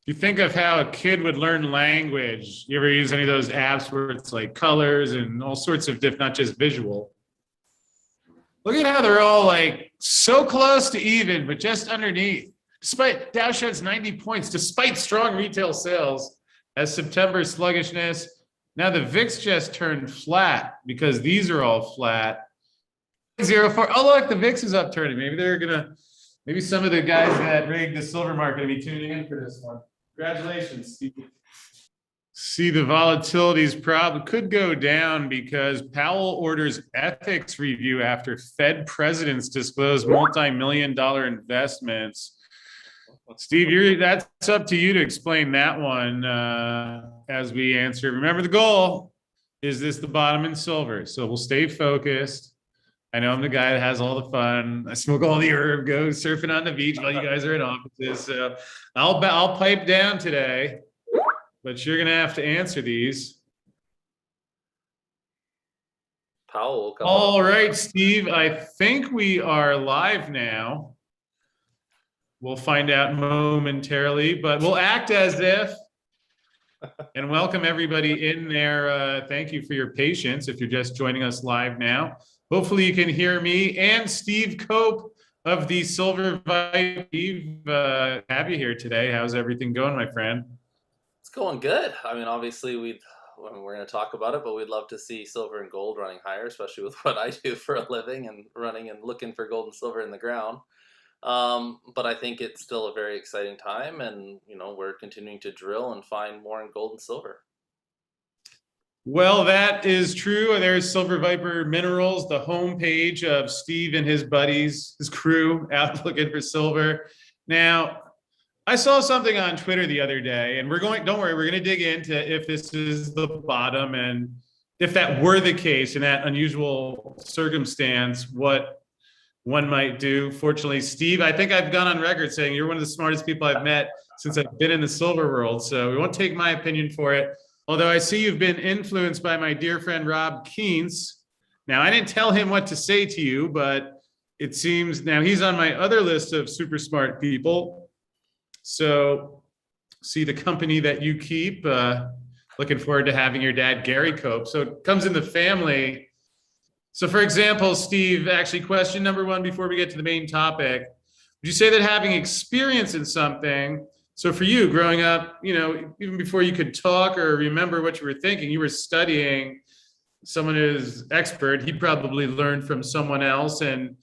You think of how a kid would learn language. You ever use any of those apps where it's like colors and all sorts of different, not just visual? Look at how they're all like so close to even, but just underneath. Despite Dow sheds 90 points, despite strong retail sales as September sluggishness. Now the VIX just turned flat because these are all flat. 0.04. Oh, look, the VIX is upturning. Maybe some of the guys that rigged the silver market will be tuning in for this one. Congratulations, Steve. See, the volatilities probably could go down because Powell orders ethics review after Fed presidents disclose multi-million-dollar investments. Steve, that's up to you to explain that one as we answer. Remember the goal. Is this the bottom in silver? So we'll stay focused. I know I'm the guy that has all the fun. I smoke all the herb, go surfing on the beach while you guys are in offices. So I'll pipe down today, but you're gonna have to answer these. Powell. All right, Steve. I think we are live now. We'll find out momentarily, but we'll act as if. And welcome everybody in there. Thank you for your patience if you're just joining us live now. Hopefully you can hear me and Steve Cope of the Silver Vibe. Steve, have you here today? How's everything going, my friend? It's going good. I mean, obviously we're going to talk about it, but we'd love to see silver and gold running higher, especially with what I do for a living and running and looking for gold and silver in the ground. But I think it's still a very exciting time, and we're continuing to drill and find more in gold and silver. Well, that is true. There's Silver Viper Minerals, the homepage of Steve and his buddies, his crew out looking for silver. Now, I saw something on Twitter the other day, and don't worry, we're going to dig into if this is the bottom and if that were the case in that unusual circumstance, what one might do. Fortunately, Steve, I think I've gone on record saying you're one of the smartest people I've met since I've been in the silver world. So we won't take my opinion for it. Although I see you've been influenced by my dear friend Rob Keynes. Now, I didn't tell him what to say to you, but it seems now he's on my other list of super smart people. So see the company that you keep. Looking forward to having your dad, Gary Cope. So it comes in the family. So for example, Steve, actually question number one before we get to the main topic, would you say that having experience in something, so for you growing up, even before you could talk or remember what you were thinking, you were studying someone who's expert, he probably learned from someone else, and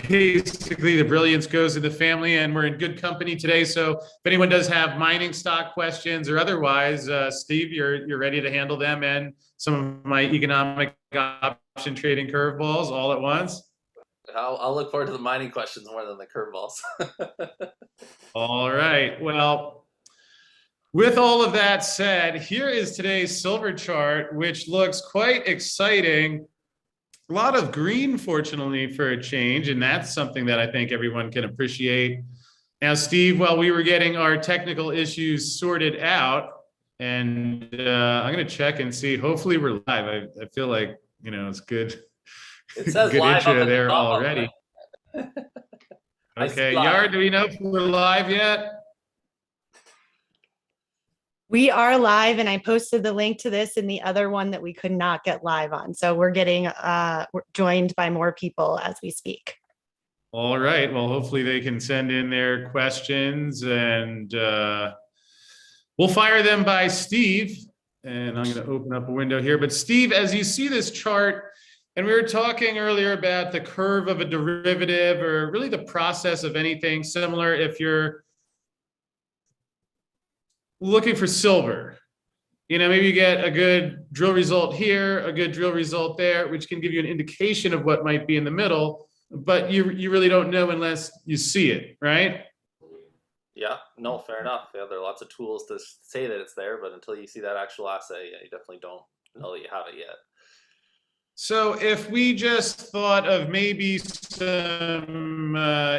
basically the brilliance goes to the family, and we're in good company today. So if anyone does have mining stock questions or otherwise, Steve, you're ready to handle them and some of my economic option trading curveballs all at once. I'll look forward to the mining questions more than the curveballs. All right. Well, with all of that said, here is today's silver chart, which looks quite exciting. A lot of green, fortunately, for a change, and that's something that I think everyone can appreciate. Now, Steve, while we were getting our technical issues sorted out, and I'm going to check and see. Hopefully, we're live. I feel like it's good. It says good live intro there already. Okay, Yard, do we know if we're live yet? We are live, and I posted the link to this in the other one that we could not get live on. So we're getting joined by more people as we speak. All right. Well, hopefully they can send in their questions, and we'll fire them by Steve. And I'm going to open up a window here. But Steve, as you see this chart, and we were talking earlier about the curve of a derivative, or really the process of anything similar if you're looking for silver. Maybe you get a good drill result here, a good drill result there, which can give you an indication of what might be in the middle, but you really don't know unless you see it, right? Yeah, no, fair enough. Yeah, there are lots of tools to say that it's there, but until you see that actual assay, you definitely don't know that you have it yet. So if we just thought of maybe some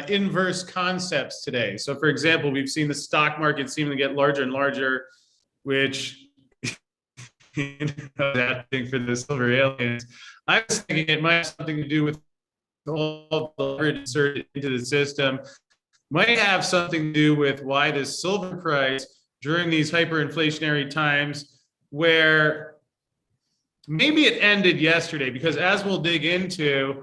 inverse concepts today. So for example, we've seen the stock market seem to get larger and larger, which that thing for the silver aliens. I was thinking it might have something to do with all the leverage inserted into the system. might have something to do with why the silver price during these hyperinflationary times, where maybe it ended yesterday, because as we'll dig into,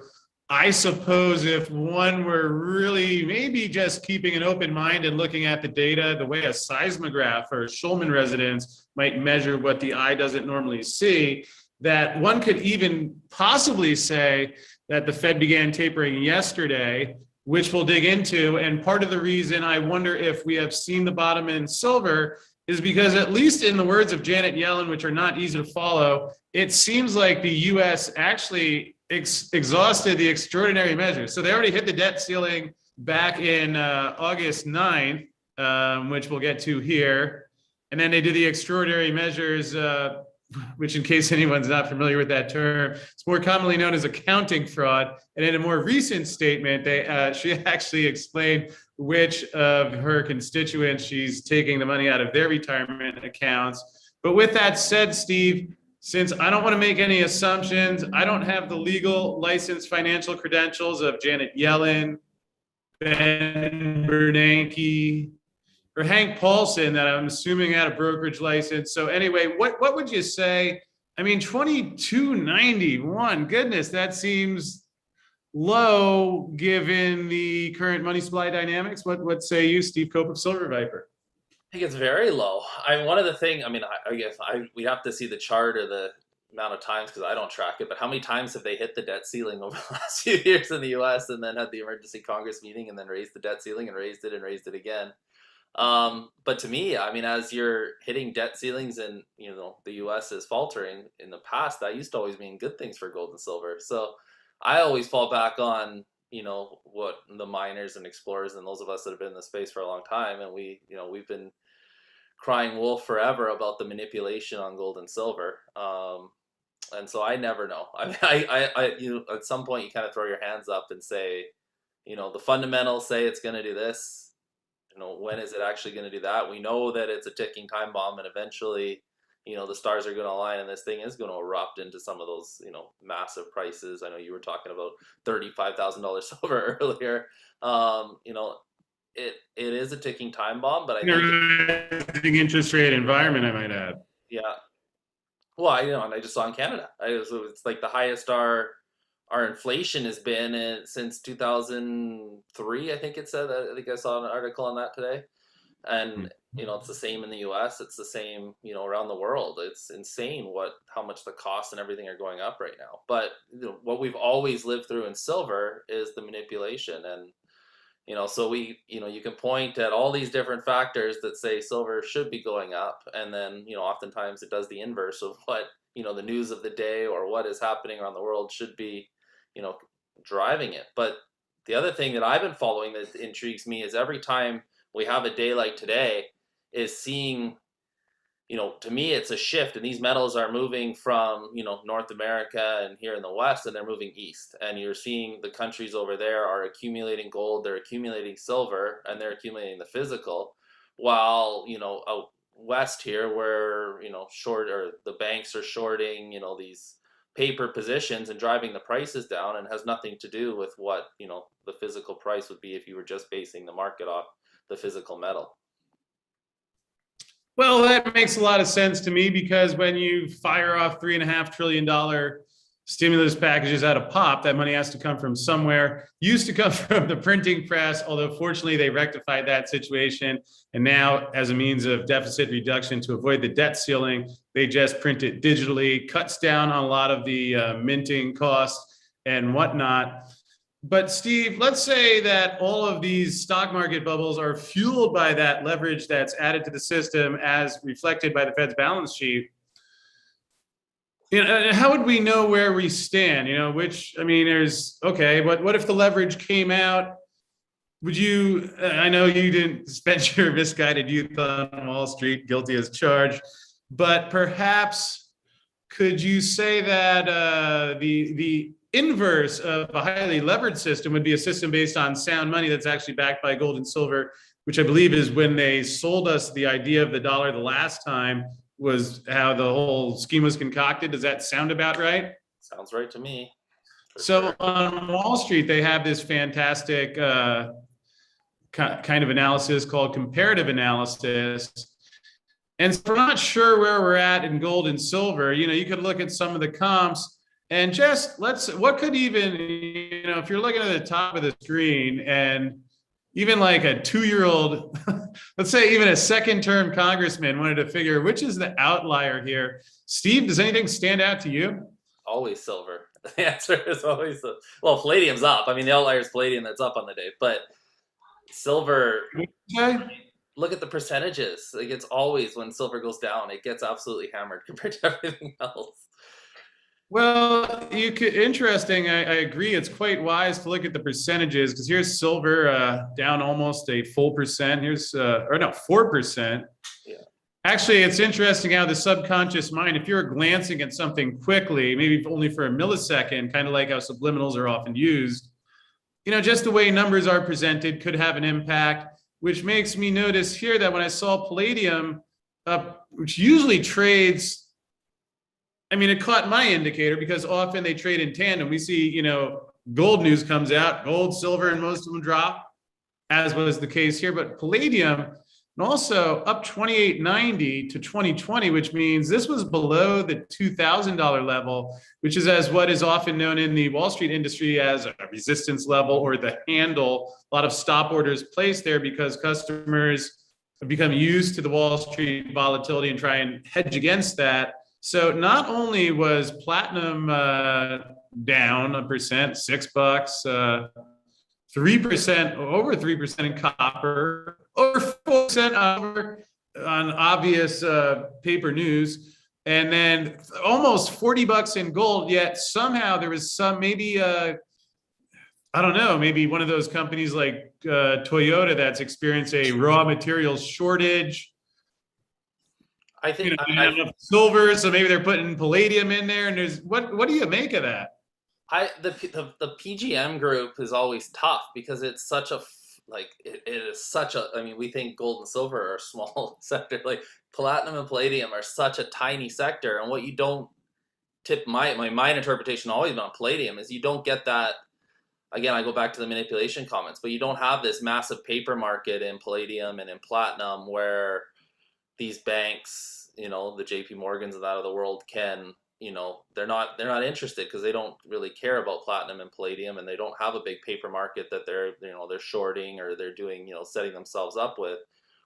I suppose if one were really maybe just keeping an open mind and looking at the data the way a seismograph or Schulman resonance might measure what the eye doesn't normally see, that one could even possibly say that the Fed began tapering yesterday, which we'll dig into. And part of the reason I wonder if we have seen the bottom in silver is because, at least in the words of Janet Yellen, which are not easy to follow, it seems like the US actually exhausted the extraordinary measures. So they already hit the debt ceiling back in August 9th, which we'll get to here. And then they did the extraordinary measures, which, in case anyone's not familiar with that term, it's more commonly known as accounting fraud. And in a more recent statement, she actually explained which of her constituents she's taking the money out of their retirement accounts. But with that said, Steve, since I don't want to make any assumptions, I don't have the legal licensed financial credentials of Janet Yellen, Ben Bernanke, or Hank Paulson, that I'm assuming had a brokerage license. So anyway, what would you say? I mean, 2291, goodness, that seems low given the current money supply dynamics. What say you, Steve Cope of Silver Viper? I think it's very low. One of the things, I guess we have to see the chart or the amount of times, because I don't track it, but how many times have they hit the debt ceiling over the last few years in the US, and then had the emergency Congress meeting and then raised the debt ceiling and raised it again? But to me, as you're hitting debt ceilings and, the US is faltering in the past, that used to always mean good things for gold and silver. So I always fall back on, what the miners and explorers and those of us that have been in the space for a long time, and we've been crying wolf forever about the manipulation on gold and silver. And so I never know. At some point you kind of throw your hands up and say, the fundamentals say it's going to do this. When is it actually going to do that? We know that it's a ticking time bomb, and eventually, the stars are going to align, and this thing is going to erupt into some of those, massive prices. I know you were talking about $35,000 silver earlier. It is a ticking time bomb, but I think interest rate environment, I might add. Yeah. Well, and I just saw in Canada, it's like the highest our inflation has been since 2003. I think it said. I think I saw an article on that today. And it's the same in the US. It's the same, around the world. It's insane how much the costs and everything are going up right now. But what we've always lived through in silver is the manipulation. And so you can point at all these different factors that say silver should be going up, and then oftentimes it does the inverse of what the news of the day or what is happening around the world should be driving it. But the other thing that I've been following that intrigues me is every time we have a day like today is seeing, to me it's a shift, and these metals are moving from North America and here in the West, and they're moving east, and you're seeing the countries over there are accumulating gold, they're accumulating silver, and they're accumulating the physical, while out west here where the banks are shorting these paper positions and driving the prices down, and has nothing to do with what the physical price would be if you were just basing the market off the physical metal. Well, that makes a lot of sense to me, because when you fire off $3.5 trillion stimulus packages out of pop, that money has to come from somewhere. Used to come from the printing press, although fortunately they rectified that situation. And now, as a means of deficit reduction to avoid the debt ceiling, they just print it digitally, cuts down on a lot of the minting costs and whatnot. But Steve, let's say that all of these stock market bubbles are fueled by that leverage that's added to the system as reflected by the Fed's balance sheet. How would we know where we stand? What if the leverage came out? I know you didn't spend your misguided youth on Wall Street, guilty as charged, but perhaps could you say that the inverse of a highly leveraged system would be a system based on sound money that's actually backed by gold and silver, which I believe is when they sold us the idea of the dollar the last time, was how the whole scheme was concocted. Does that sound about right? Sounds right to me. So on Wall Street, they have this fantastic kind of analysis called comparative analysis. And so we're not sure where we're at in gold and silver. You could look at some of the comps and just what could even, if you're looking at the top of the screen and even like a 2-year-old, let's say even a second-term congressman wanted to figure which is the outlier here. Steve, does anything stand out to you? Always silver. The answer is always palladium's up. I mean, the outlier is palladium that's up on the day, but silver. Okay. Look at the percentages. Like, it's always when silver goes down, it gets absolutely hammered compared to everything else. Well, interesting. I agree. It's quite wise to look at the percentages because here's silver down almost a full percent. Here's 4%. Yeah. Actually, it's interesting how the subconscious mind, if you're glancing at something quickly, maybe only for a millisecond, kind of like how subliminals are often used, just the way numbers are presented could have an impact, which makes me notice here that when I saw palladium, which usually trades, it caught my indicator because often they trade in tandem. We see, gold news comes out, gold, silver, and most of them drop, as was the case here. But palladium, and also up 28.90 to 2020, which means this was below the $2,000 level, which is as what is often known in the Wall Street industry as a resistance level or the handle. A lot of stop orders placed there because customers have become used to the Wall Street volatility and try and hedge against that. So not only was platinum down 1%, $6, 3%, over 3% in copper, over 4% over on obvious paper news, and then almost $40 in gold. Yet somehow there was some maybe I don't know, maybe one of those companies like Toyota that's experienced a raw materials shortage. I think silver, so maybe they're putting palladium in there. And there's what do you make of that? The PGM group is always tough because it's such a it is such a. I mean, we think gold and silver are a small sector. Like platinum and palladium are such a tiny sector, and what you don't tip my interpretation always on palladium is you don't get that. Again, I go back to the manipulation comments, but you don't have this massive paper market in palladium and in platinum where these banks, the JP Morgans of that of the world can, they're not interested because they don't really care about platinum and palladium, and they don't have a big paper market that they're shorting or they're doing, setting themselves up with,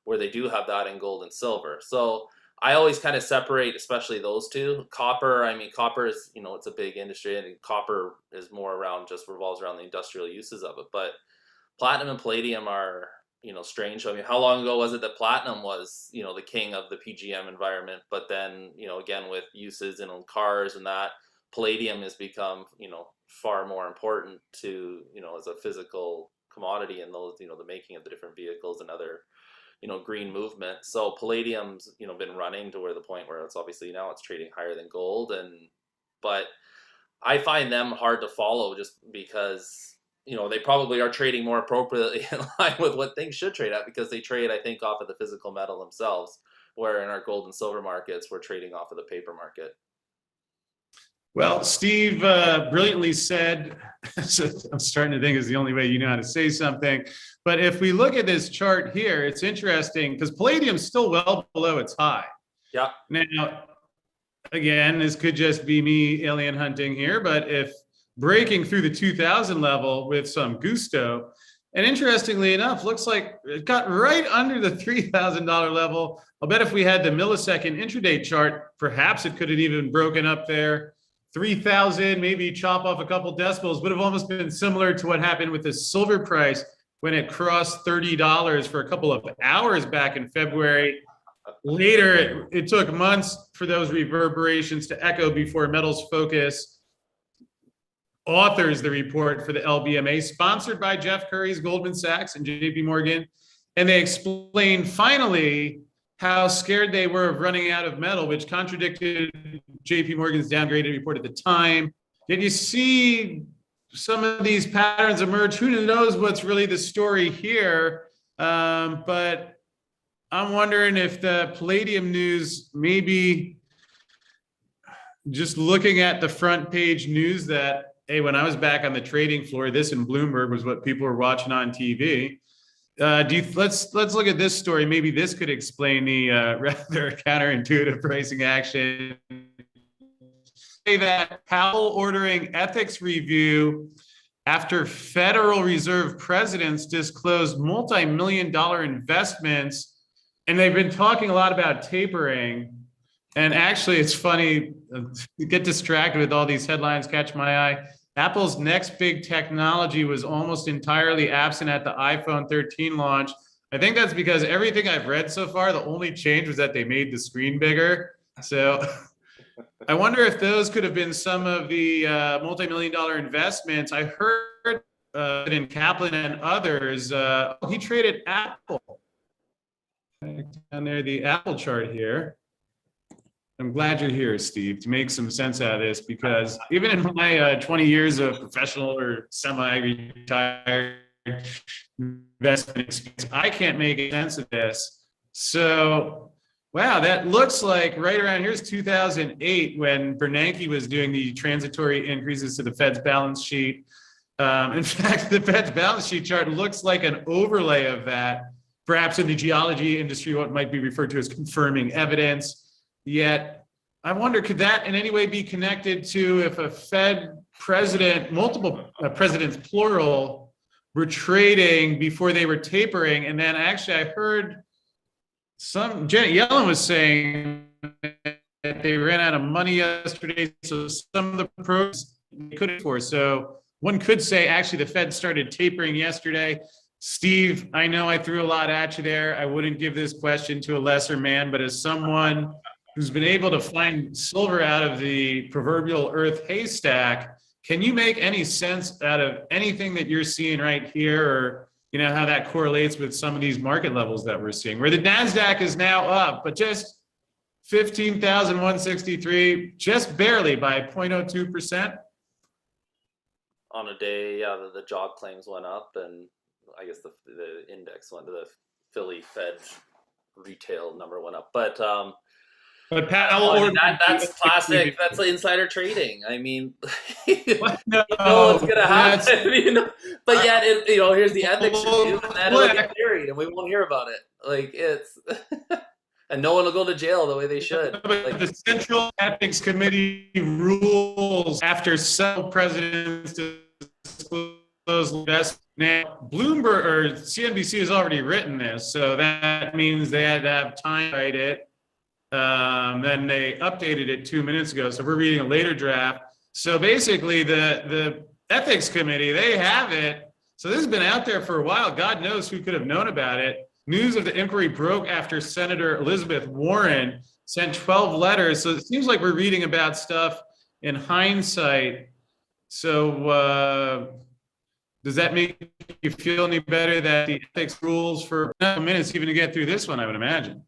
where they do have that in gold and silver. So I always kind of separate, especially those two. Copper, copper is, it's a big industry, and copper is more around, just revolves around the industrial uses of it. But platinum and palladium are, strange. How long ago was it that platinum was, the king of the PGM environment? But then, again, with uses in cars and that, palladium has become, far more important to, as a physical commodity in those, the making of the different vehicles and other, green movement. So palladium's, been running to where the point where it's obviously now it's trading higher than gold. But I find them hard to follow just because, they probably are trading more appropriately in line with what things should trade at, because they trade, I think, off of the physical metal themselves, where in our gold and silver markets, we're trading off of the paper market. Well, Steve brilliantly said, so I'm starting to think is the only way you know how to say something. But if we look at this chart here, it's interesting because palladium's still well below its high. Yeah. Now, again, this could just be me alien hunting here, but if breaking through the 2000 level with some gusto, and interestingly enough, looks like it got right under the $3,000 level. I'll bet if we had the millisecond intraday chart, perhaps it could have even broken up there. 3,000, maybe chop off a couple decimals, would have almost been similar to what happened with the silver price when it crossed $30 for a couple of hours back in February. Later, it took months for those reverberations to echo before Metals Focus authors the report for the LBMA, sponsored by Jeff Curry's Goldman Sachs and JP Morgan. And they explained finally how scared they were of running out of metal, which contradicted JP Morgan's downgraded report at the time. Did you see some of these patterns emerge? Who knows what's really the story here? But I'm wondering if the palladium news, maybe just looking at the front page news that, hey, when I was back on the trading floor, this in Bloomberg was what people were watching on TV. let's look at this story. Maybe this could explain the rather counterintuitive pricing action. Say that Powell ordering ethics review after Federal Reserve presidents disclosed multi-million-dollar investments, and they've been talking a lot about tapering. And actually, it's funny, get distracted with all these headlines catch my eye. Apple's next big technology was almost entirely absent at the iPhone 13 launch. I think that's because everything I've read so far, the only change was that they made the screen bigger. So I wonder if those could have been some of the multi-million-dollar investments. I heard in Kaplan and others, he traded Apple. Down there, the Apple chart here. I'm glad you're here, Steve, to make some sense out of this, because even in my 20 years of professional or semi-retired investment experience, I can't make sense of this. So, wow, that looks like right around here's 2008 when Bernanke was doing the transitory increases to the Fed's balance sheet. In fact, the Fed's balance sheet chart looks like an overlay of that, perhaps in the geology industry, what might be referred to as confirming evidence. Yet, I wonder, could that in any way be connected to if a Fed president, multiple presidents, plural, were trading before they were tapering? And then actually, I heard Janet Yellen was saying that they ran out of money yesterday, so some of the programs they couldn't afford. So one could say actually the Fed started tapering yesterday. Steve, I know I threw a lot at you there. I wouldn't give this question to a lesser man, but as someone who's been able to find silver out of the proverbial earth haystack, can you make any sense out of anything that you're seeing right here, or how that correlates with some of these market levels that we're seeing, where the NASDAQ is now up, but just 15,163, just barely by 0.02%? On a day, yeah, the job claims went up, and I guess the index went to the Philly Fed retail number went up. But Powell, that's classic. That's insider trading. I mean, no, what's gonna happen, But yet, here's the ethics review, and then it'll get buried, and we won't hear about it. Like it's, and no one will go to jail the way they should. But the Central Ethics Committee rules after several presidents disclose investments. Now, Bloomberg or CNBC has already written this, so that means they had to have time to write it. Then they updated it 2 minutes ago, so we're reading a later draft. So basically, the ethics committee, they have it. So this has been out there for a while. God knows who could have known about it. News of the inquiry broke after Senator Elizabeth Warren sent 12 letters. So it seems like we're reading about stuff in hindsight. So does that make you feel any better that the ethics rules for minutes even to get through this one, I would imagine?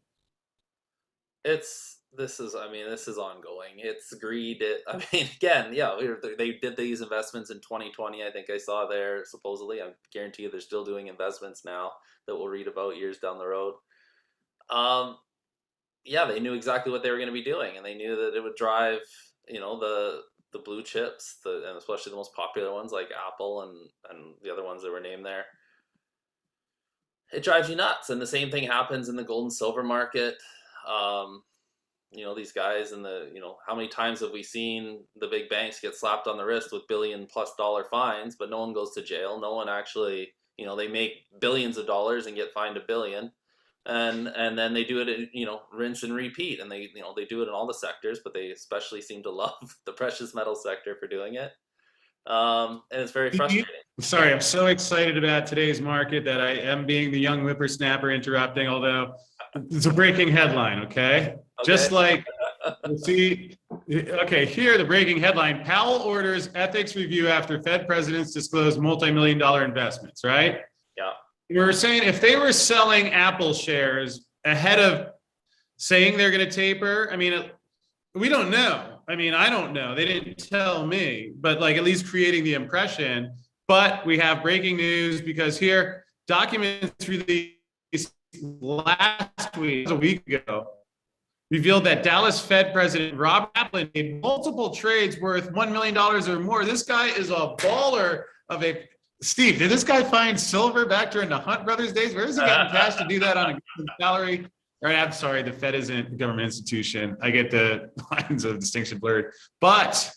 This is ongoing. It's greed. Again, yeah, they did these investments in 2020. I think I saw there, supposedly. I guarantee you they're still doing investments now that we'll read about years down the road. Yeah, they knew exactly what they were going to be doing, and they knew that it would drive, the blue chips, and especially the most popular ones like Apple and the other ones that were named there. It drives you nuts. And the same thing happens in the gold and silver market. These guys how many times have we seen the big banks get slapped on the wrist with $1 billion+ fines, but no one goes to jail. No one actually, they make billions of dollars and get fined $1 billion. And then they do it, rinse and repeat. And they do it in all the sectors, but they especially seem to love the precious metal sector for doing it. And it's very frustrating. Sorry, I'm so excited about today's market that I am being the young whippersnapper interrupting, although it's a breaking headline, okay? Just like, see, okay, here, the breaking headline, Powell orders ethics review after Fed presidents disclose multi-million-dollar investments, right? Yeah. We were saying if they were selling Apple shares ahead of saying they're going to taper, we don't know. I don't know. They didn't tell me, but at least creating the impression. But we have breaking news because here, documents released last week, a week ago, revealed that Dallas Fed President Rob Kaplan made multiple trades worth $1 million or more. This guy is a baller of a Steve, did this guy find silver back during the Hunt Brothers days? Where is he getting cash to do that on a salary? All right, I'm sorry, the Fed isn't a government institution. I get the lines of distinction blurred, but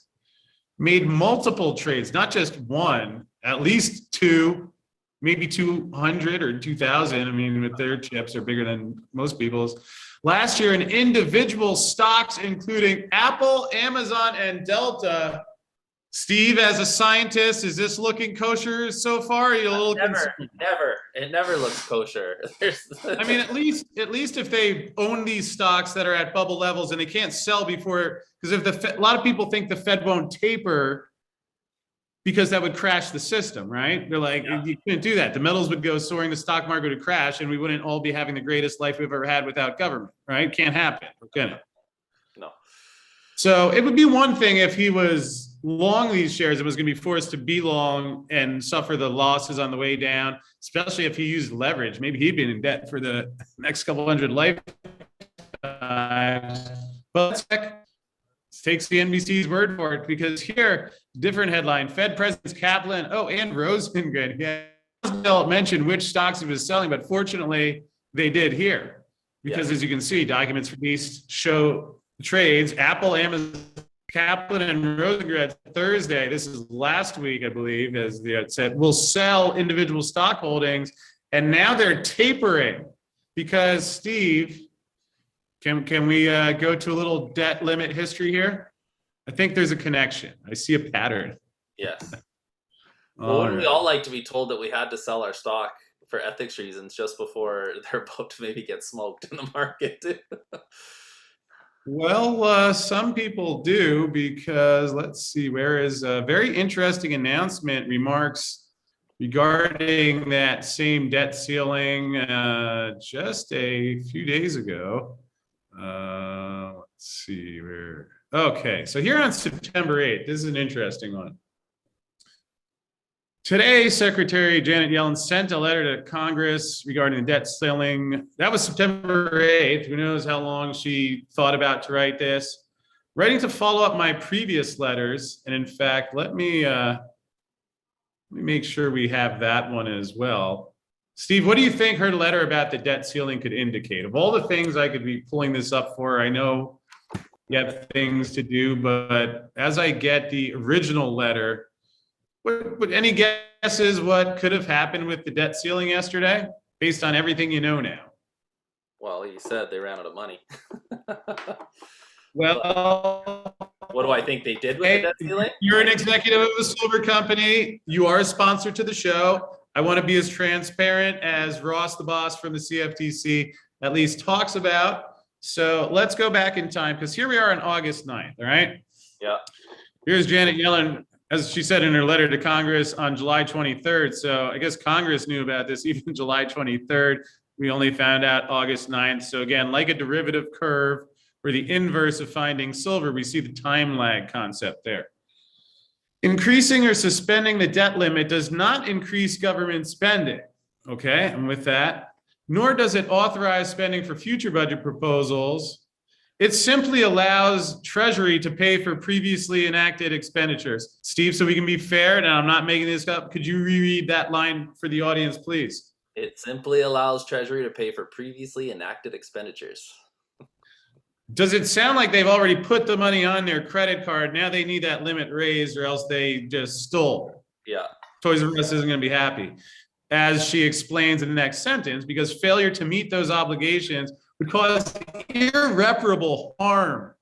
made multiple trades, not just one, at least two, maybe 200 or 2,000. I mean, with their chips are bigger than most people's. Last year in individual stocks, including Apple, Amazon, and Delta. Steve, as a scientist, is this looking kosher so far? Are you a little concerned? Never. It never looks kosher. I mean, at least if they own these stocks that are at bubble levels and they can't sell before, because if a lot of people think the Fed won't taper because that would crash the system, right? They're like, you couldn't do that. The metals would go soaring, the stock market would crash, and we wouldn't all be having the greatest life we've ever had without government, right? Can't happen, can it? No. So it would be one thing if he was long these shares, it was going to be forced to be long and suffer the losses on the way down, especially if he used leverage. Maybe he'd been in debt for the next couple hundred lifetimes. But takes the NBC's word for it, because here, different headline, Fed Presidents Kaplan, and Rosengren. Yeah, Roosevelt mentioned which stocks he was selling, but fortunately they did here, because as you can see, documents released show trades, Apple, Amazon, Kaplan, and Rosengren Thursday, this is last week, I believe, as it said, will sell individual stock holdings, and now they're tapering because, Steve, can we go to a little debt limit history here? I think there's a connection. I see a pattern. Yes. Well, wouldn't we all like to be told that we had to sell our stock for ethics reasons just before they're about to maybe get smoked in the market? Well, some people do, because let's see, where is a very interesting announcement, remarks regarding that same debt ceiling just a few days ago. Let's see where. Okay, so here on September 8th, this is an interesting one. Today, Secretary Janet Yellen sent a letter to Congress regarding the debt ceiling. That was September 8th. Who knows how long she thought about to write this. Writing to follow up my previous letters. And in fact, let me make sure we have that one as well. Steve, what do you think her letter about the debt ceiling could indicate? Of all the things I could be pulling this up for, I know you have things to do, but as I get the original letter, what any guesses what could have happened with the debt ceiling yesterday, based on everything you know now? Well, you said they ran out of money. Well, what do I think they did with the debt ceiling? You're an executive of a silver company. You are a sponsor to the show. I want to be as transparent as Ross, the boss from the CFTC, at least talks about. So let's go back in time, because here we are on August 9th, all right? Yeah. Here's Janet Yellen, as she said in her letter to Congress on July 23rd. So I guess Congress knew about this even July 23rd. We only found out August 9th. So again, like a derivative curve or the inverse of finding silver, we see the time lag concept there. Increasing or suspending the debt limit does not increase government spending, okay? And with that, nor does it authorize spending for future budget proposals. It simply allows Treasury to pay for previously enacted expenditures. Steve, so we can be fair, and I'm not making this up, could you reread that line for the audience, please? It simply allows Treasury to pay for previously enacted expenditures. Does it sound like they've already put the money on their credit card? Now they need that limit raised, or else they just stole. Yeah. Toys R Us isn't going to be happy. As she explains in the next sentence, because failure to meet those obligations would cause irreparable harm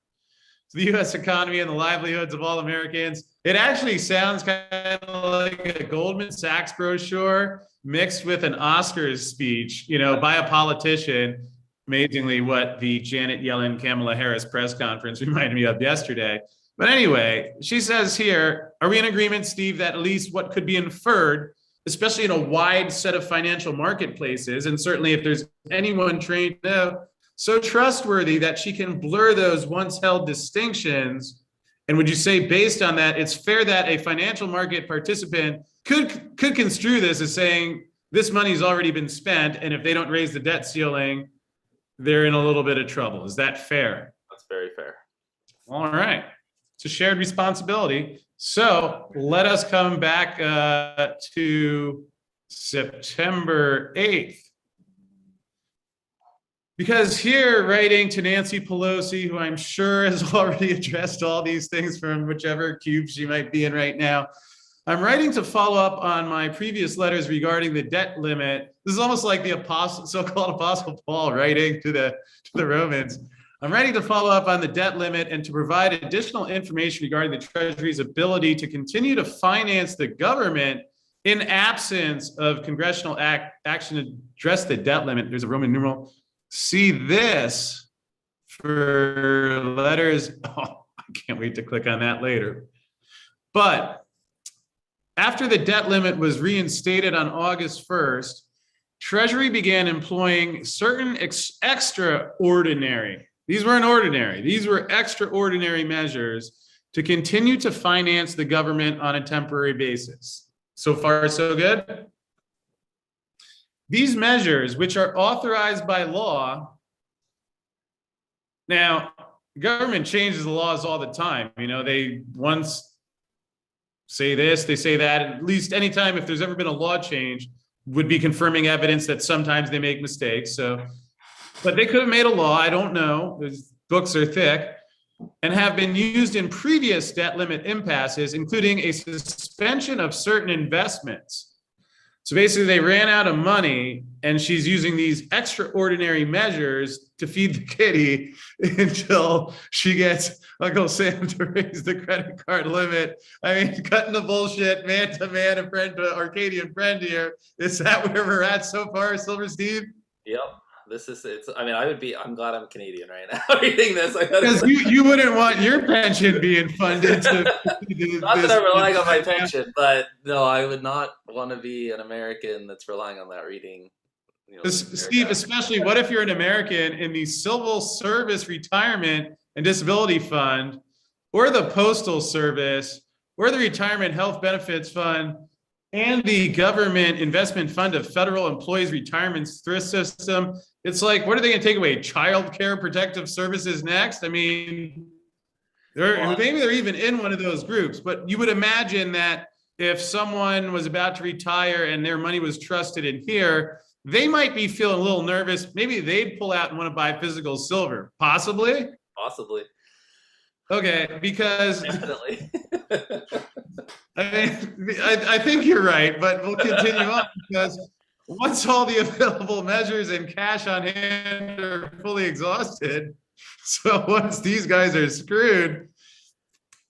to the U.S. economy and the livelihoods of all Americans. It actually sounds kind of like a Goldman Sachs brochure mixed with an Oscars speech, by a politician. Amazingly, what the Janet Yellen, Kamala Harris press conference reminded me of yesterday. But anyway, she says here, are we in agreement, Steve, that at least what could be inferred, especially in a wide set of financial marketplaces, and certainly if there's anyone trained to know, so trustworthy that she can blur those once held distinctions? And would you say, based on that, it's fair that a financial market participant could construe this as saying this money's already been spent, and if they don't raise the debt ceiling, they're in a little bit of trouble? Is that fair? That's very fair. All right. It's a shared responsibility. So let us come back to September 8th. Because here, writing to Nancy Pelosi, who I'm sure has already addressed all these things from whichever cube she might be in right now, I'm writing to follow up on my previous letters regarding the debt limit. This is almost like the so-called Apostle Paul writing to the Romans. I'm writing to follow up on the debt limit and to provide additional information regarding the Treasury's ability to continue to finance the government in absence of congressional action to address the debt limit. There's a Roman numeral. See this for letters. Oh, I can't wait to click on that later. But after the debt limit was reinstated on August 1st, Treasury began employing certain extraordinary, these weren't ordinary, these were extraordinary measures to continue to finance the government on a temporary basis. So far, so good. These measures, which are authorized by law, now, government changes the laws all the time. You know, they once say this, they say that. At least anytime if there's ever been a law change, would be confirming evidence that sometimes they make mistakes. So, but they could have made a law, I don't know. Those books are thick, and have been used in previous debt limit impasses, including a suspension of certain investments. So basically they ran out of money and she's using these extraordinary measures to feed the kitty until she gets Uncle Sam to raise the credit card limit. I mean, cutting the bullshit, man to man, and friend to Arcadian friend here. Is that where we're at so far, Silver Steve? Yep. I mean, I'm glad I'm Canadian right now reading this. Because you wouldn't want your pension being funded to. Not that I'm relying on my pension, but no, I would not want to be an American that's relying on that reading. Steve, especially what if you're an American in the Civil Service Retirement and Disability Fund, or the Postal Service, or the Retirement Health Benefits Fund, and the Government Investment Fund of Federal Employees Retirement Thrift System? It's like, what are they going to take away? Child Care Protective Services next? I mean, maybe they're even in one of those groups, but you would imagine that if someone was about to retire and their money was trusted in here, they might be feeling a little nervous. Maybe they'd pull out and want to buy physical silver. Possibly? Possibly. Okay, because definitely. I mean, I think you're right, but we'll continue on because once all the available measures and cash on hand are fully exhausted, so once these guys are screwed,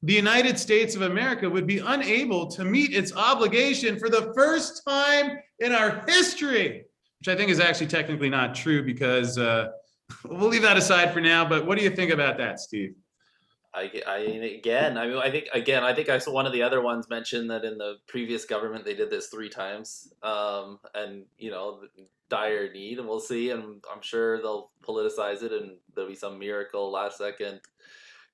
the United States of America would be unable to meet its obligation for the first time in our history, which I think is actually technically not true because we'll leave that aside for now. But what do you think about that, Steve? I think I saw one of the other ones mentioned that in the previous government they did this 3 times, and dire need, and we'll see. And I'm sure they'll politicize it, and there'll be some miracle last second.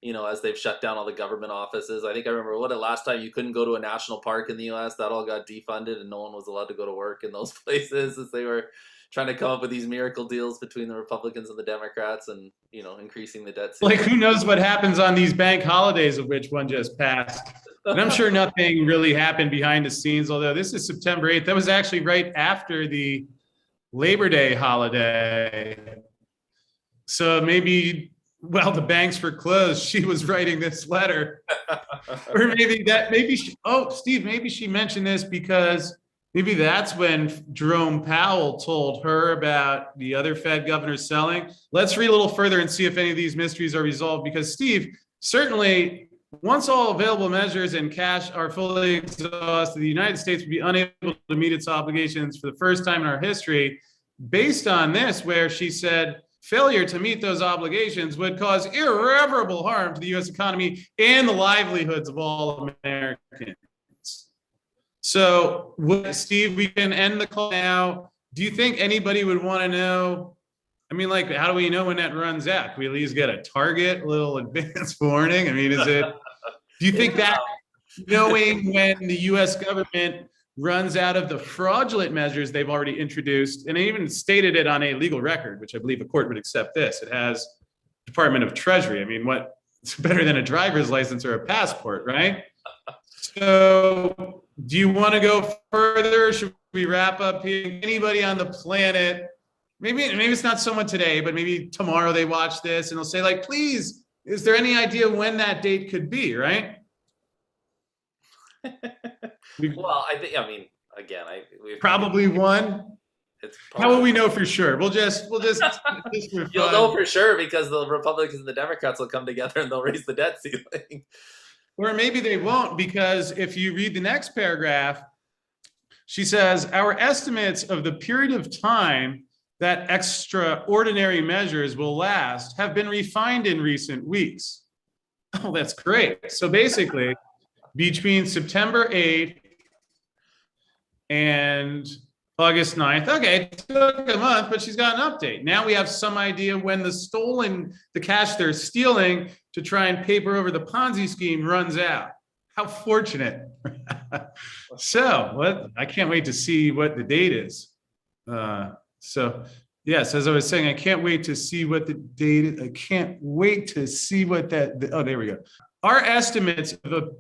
As they've shut down all the government offices. I think I remember last time you couldn't go to a national park in the U.S. That all got defunded, and no one was allowed to go to work in those places as they were trying to come up with these miracle deals between the Republicans and the Democrats, and increasing the debt ceiling. Like, who knows what happens on these bank holidays, of which one just passed. And I'm sure nothing really happened behind the scenes, although this is September 8th. That was actually right after the Labor Day holiday. So maybe while the banks were closed, she was writing this letter. Or Steve, maybe she mentioned this because maybe that's when Jerome Powell told her about the other Fed governors selling. Let's read a little further and see if any of these mysteries are resolved, because Steve, certainly once all available measures and cash are fully exhausted, the United States would be unable to meet its obligations for the first time in our history, based on this, where she said failure to meet those obligations would cause irreparable harm to the U.S. economy and the livelihoods of all Americans. So, Steve, we can end the call now. Do you think anybody would want to know? I mean, like, how do we know when that runs out? Can we at least get a target, a little advance warning? I mean, do you think that knowing when the U.S. government runs out of the fraudulent measures they've already introduced, and they even stated it on a legal record, which I believe a court would accept this. It has Department of Treasury. I mean, It's better than a driver's license or a passport, right? So do you want to go further? Should we wrap up here? Anybody on the planet, maybe it's not someone today, but maybe tomorrow they watch this and they'll say, like, please, is there any idea when that date could be, right? Well, again, we've Probably one. It's How will we know for sure? We'll just for You'll know for sure because the Republicans and the Democrats will come together and they'll raise the debt ceiling. Or maybe they won't, because if you read the next paragraph, she says, our estimates of the period of time that extraordinary measures will last have been refined in recent weeks. Oh, that's great. So basically, between September 8th and August 9th, okay, it took a month, but she's got an update. Now we have some idea when the cash they're stealing to try and paper over the Ponzi scheme runs out. How fortunate. So I can't wait to see what the date is. So yes, as I was saying, I can't wait to see what the date is. I can't wait to see what oh, there we go. Our estimates of the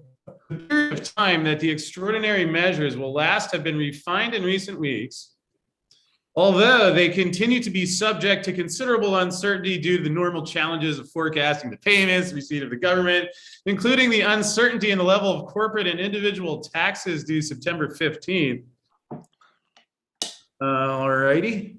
period of time that the extraordinary measures will last have been refined in recent weeks, although they continue to be subject to considerable uncertainty due to the normal challenges of forecasting the payments, receipt of the government, including the uncertainty in the level of corporate and individual taxes due September 15th. All righty.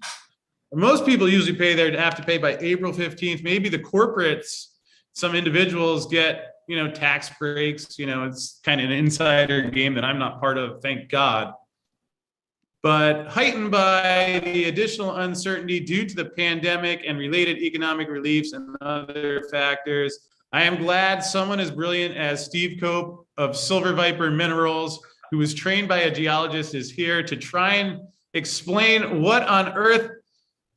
Most people usually have to pay by April 15th. Maybe the corporates, some individuals get, tax breaks. It's kind of an insider game that I'm not part of, thank God. But heightened by the additional uncertainty due to the pandemic and related economic reliefs and other factors, I am glad someone as brilliant as Steve Cope of Silver Viper Minerals, who was trained by a geologist, is here to try and explain what on earth.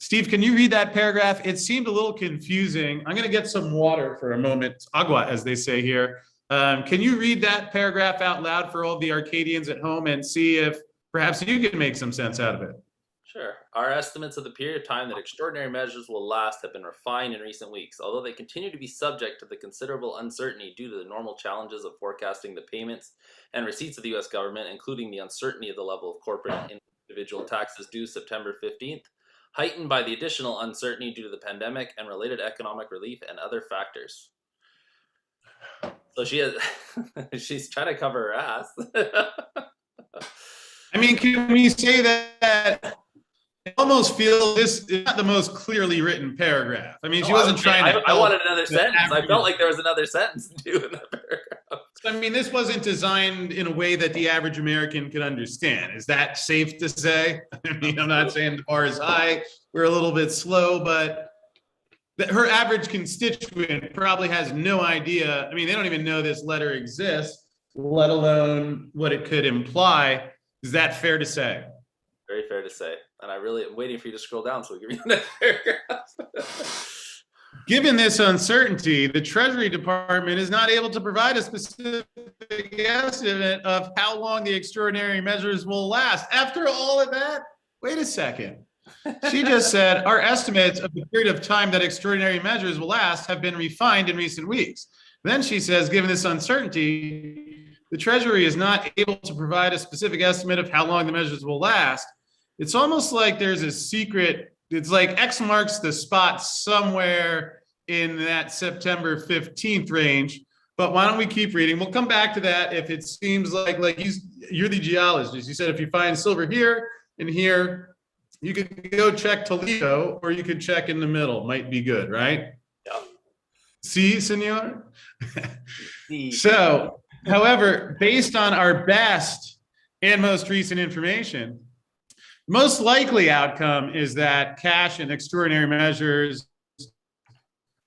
Steve, can you read that paragraph? It seemed a little confusing. I'm going to get some water for a moment, agua, as they say here. Can you read that paragraph out loud for all the Arcadians at home and see if perhaps you can make some sense out of it? Sure. Our estimates of the period of time that extraordinary measures will last have been refined in recent weeks, although they continue to be subject to the considerable uncertainty due to the normal challenges of forecasting the payments and receipts of the U.S. government, including the uncertainty of the level of corporate and individual taxes due September 15th, heightened by the additional uncertainty due to the pandemic and related economic relief and other factors. So she's trying to cover her ass. I mean, can we say that I almost feel this is not the most clearly written paragraph? I mean, she wasn't trying to. I wanted another sentence. I felt like there was another sentence to do in that paragraph. I mean, this wasn't designed in a way that the average American could understand. Is that safe to say? I mean, I'm not saying the bar is high. We're a little bit slow, but her average constituent probably has no idea. I mean, they don't even know this letter exists, let alone what it could imply. Is that fair to say? Very fair to say. And I really am waiting for you to scroll down so we can read the next paragraph. Given this uncertainty, the Treasury Department is not able to provide a specific estimate of how long the extraordinary measures will last. After all of that, wait a second. She just said, our estimates of the period of time that extraordinary measures will last have been refined in recent weeks. Then she says, given this uncertainty, the Treasury is not able to provide a specific estimate of how long the measures will last. It's almost like there's a secret. It's like X marks the spot somewhere in that September 15th range. But why don't we keep reading? We'll come back to that if it seems like you're the geologist. You said if you find silver here and here, you could go check Toledo or you could check in the middle. Might be good, right? Yeah. See, senor? So, however, based on our best and most recent information, most likely outcome is that cash and extraordinary measures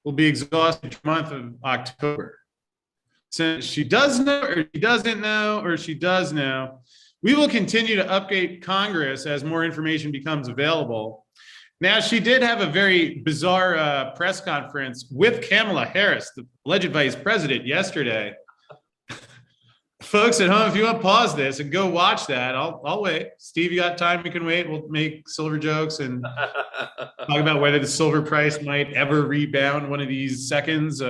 will be exhausted the month of October. Since she does know, or she doesn't know, or she does know, we will continue to update Congress as more information becomes available. Now, she did have a very bizarre press conference with Kamala Harris, the alleged vice president, yesterday. Folks at home, if you want to pause this and go watch that, I'll wait. Steve, you got time? You can wait. We'll make silver jokes and talk about whether the silver price might ever rebound one of these seconds.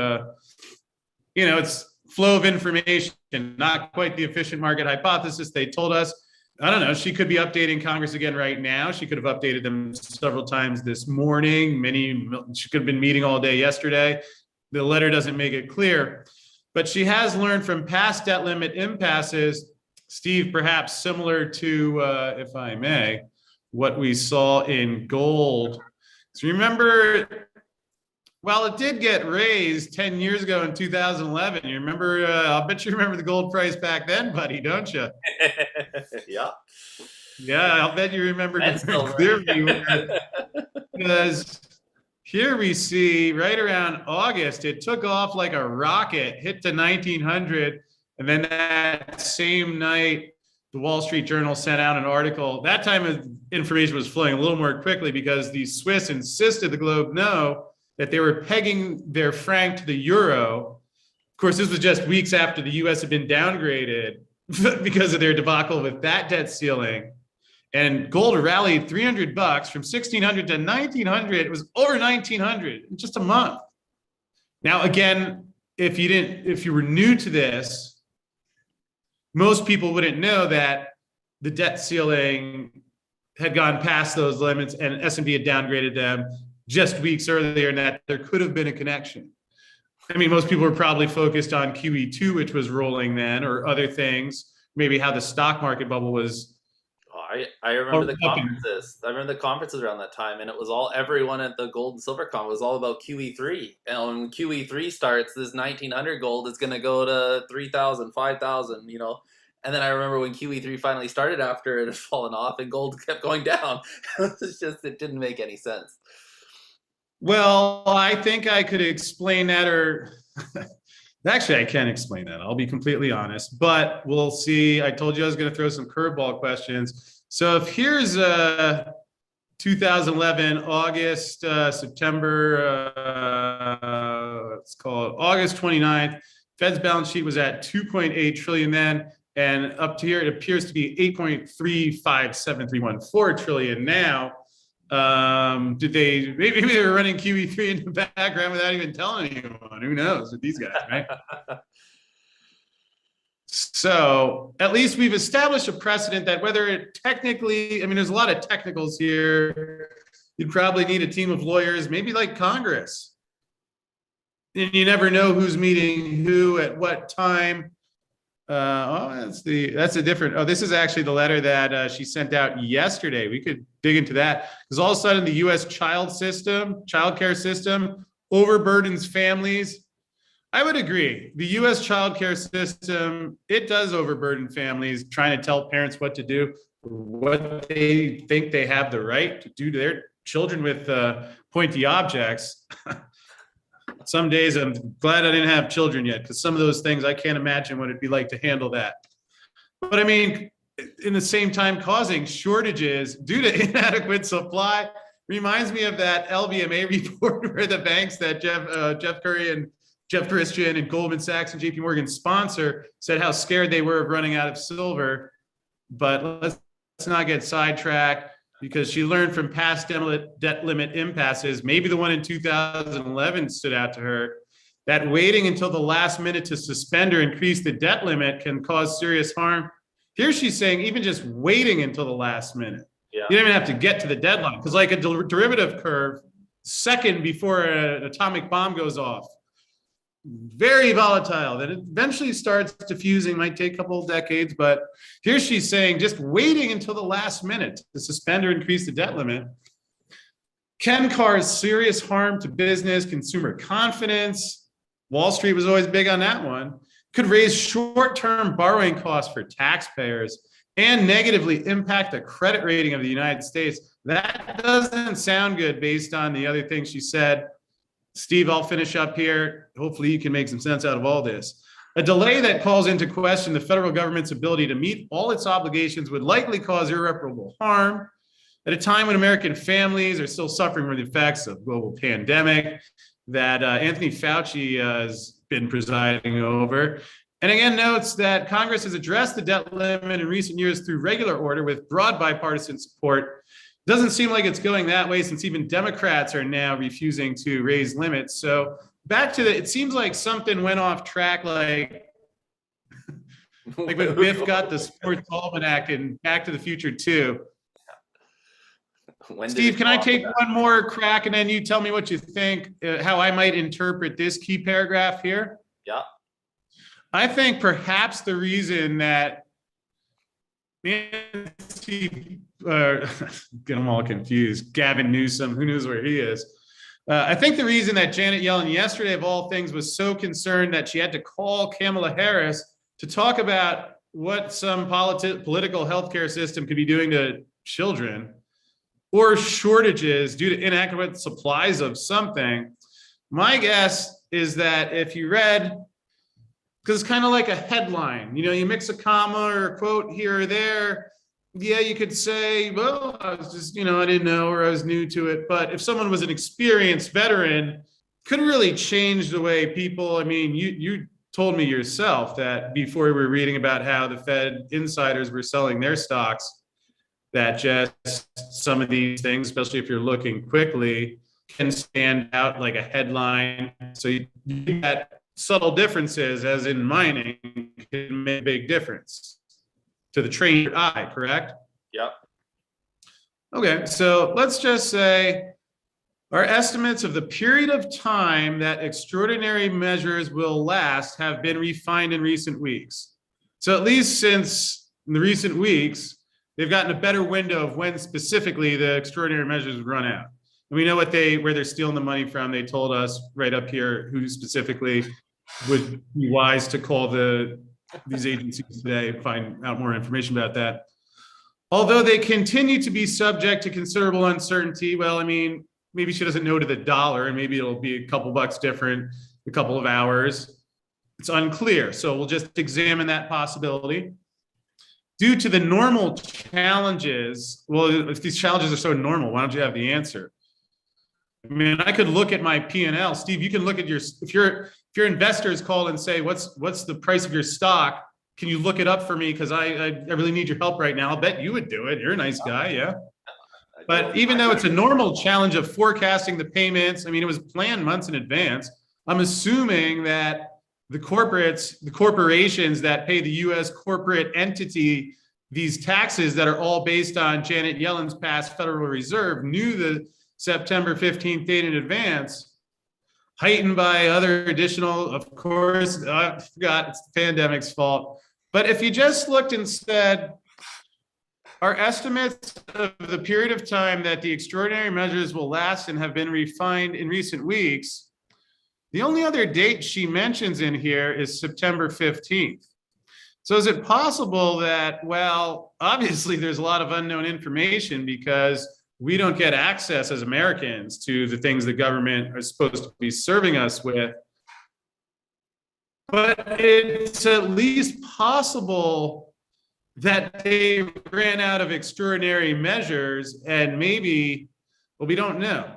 it's flow of information, not quite the efficient market hypothesis they told us. I don't know. She could be updating Congress again right now. She could have updated them several times this morning. She could have been meeting all day yesterday. The letter doesn't make it clear, but she has learned from past debt limit impasses, Steve, perhaps similar to, if I may, what we saw in gold. So remember, well, it did get raised 10 years ago in 2011. You remember, I'll bet you remember the gold price back then, buddy, don't you? Yeah. Yeah, I'll bet you remember clearly. Because here we see right around August, it took off like a rocket, hit to 1900. And then that same night, the Wall Street Journal sent out an article. That time information was flowing a little more quickly because the Swiss insisted the Globe know that they were pegging their franc to the euro. Of course, this was just weeks after the US had been downgraded because of their debacle with that debt ceiling. And gold rallied $300 from 1600 to 1900. It was over 1900 in just a month. Now, again, if you were new to this, most people wouldn't know that the debt ceiling had gone past those limits and S&P had downgraded them just weeks earlier, and that there could have been a connection. I mean, most people were probably focused on QE2, which was rolling then, or other things, maybe how the stock market bubble was. I remember the conferences. I remember the conferences around that time, and it was everyone at the gold and silver con was all about QE3. And when QE3 starts, this 1900 gold is going to go to 3,000, 5,000, And then I remember when QE3 finally started after it had fallen off and gold kept going down. It didn't make any sense. Well, I think I could explain that, or actually, I can't explain that. I'll be completely honest, but we'll see. I told you I was going to throw some curveball questions. So if here's 2011, August, September, let's call it August 29th, Fed's balance sheet was at 2.8 trillion then, and up to here, it appears to be 8.357314 trillion now. Maybe they were running QE3 in the background without even telling anyone. Who knows with these guys, right? So at least we've established a precedent that whether it technically, I mean, there's a lot of technicals here. You'd probably need a team of lawyers, maybe like Congress. And you never know who's meeting who at what time. That's a different. This is actually the letter that she sent out yesterday. We could dig into that because all of a sudden the U.S. child care system overburdens families. I would agree. The U.S. child care system, it does overburden families, trying to tell parents what to do, what they think they have the right to do to their children with pointy objects. Some days I'm glad I didn't have children yet, because some of those things I can't imagine what it'd be like to handle that. But I mean, in the same time, causing shortages due to inadequate supply reminds me of that LBMA report where the banks that Jeff Curry and Jeff Christian and Goldman Sachs and JP Morgan sponsor said how scared they were of running out of silver. But let's not get sidetracked, because she learned from past debt limit impasses, maybe the one in 2011 stood out to her, that waiting until the last minute to suspend or increase the debt limit can cause serious harm. Here she's saying even just waiting until the last minute. Yeah. You don't even have to get to the deadline, because like a derivative curve, second before an atomic bomb goes off, very volatile, that eventually starts diffusing, might take a couple of decades, but here she's saying just waiting until the last minute to suspend or increase the debt limit can cause serious harm to business, consumer confidence. Wall Street was always big on that one. Could raise short-term borrowing costs for taxpayers and negatively impact the credit rating of the United States. That doesn't sound good based on the other things she said. Steve, I'll finish up here. Hopefully you can make some sense out of all this. A delay that calls into question the federal government's ability to meet all its obligations would likely cause irreparable harm at a time when American families are still suffering from the effects of global pandemic that Anthony Fauci has been presiding over. And again, notes that Congress has addressed the debt limit in recent years through regular order with broad bipartisan support. Doesn't seem like it's going that way, since even Democrats are now refusing to raise limits. So back to it seems like something went off track, like when Biff got the sports almanac in Back to the Future 2. Steve, can I take one more crack and then you tell me what you think, how I might interpret this key paragraph here? Yeah. I think perhaps the reason that Nancy, get them all confused, Gavin Newsom, who knows where he is. I think the reason that Janet Yellen yesterday, of all things, was so concerned that she had to call Kamala Harris to talk about what some political healthcare system could be doing to children, or shortages due to inadequate supplies of something. My guess is that if you read, because it's kind of like a headline, you mix a comma or a quote here or there. Yeah, you could say, well, I was just, I didn't know, or I was new to it. But if someone was an experienced veteran, could really change the way people, you told me yourself that before we were reading about how the Fed insiders were selling their stocks, that just some of these things, especially if you're looking quickly, can stand out like a headline. So you get subtle differences, as in mining, can make a big difference to the trained eye, correct? Yep. Okay, so let's just say our estimates of the period of time that extraordinary measures will last have been refined in recent weeks. So at least since in the recent weeks, they've gotten a better window of when specifically the extraordinary measures would run out. And we know where they're stealing the money from. They told us right up here who specifically would be wise to call these agencies today and find out more information about that. Although they continue to be subject to considerable uncertainty, well, maybe she doesn't know to the dollar, and maybe it'll be a couple bucks different, a couple of hours. It's unclear. So we'll just examine that possibility. Due to the normal challenges, well, if these challenges are so normal, why don't you have the answer? I could look at my P&L. Steve, you can look at if your investors call and say, what's the price of your stock? Can you look it up for me? Because I really need your help right now. I'll bet you would do it. You're a nice guy, yeah. But even though it's a normal challenge of forecasting the payments, it was planned months in advance. I'm assuming that the corporations that pay the U.S. corporate entity these taxes that are all based on Janet Yellen's past Federal Reserve knew the September 15th date in advance, heightened by other additional, of course, I forgot, it's the pandemic's fault. But if you just looked and said, our estimates of the period of time that the extraordinary measures will last and have been refined in recent weeks, the only other date she mentions in here is September 15th. So is it possible that, well, obviously there's a lot of unknown information because we don't get access as Americans to the things the government is supposed to be serving us with. But it's at least possible that they ran out of extraordinary measures and maybe, well, we don't know.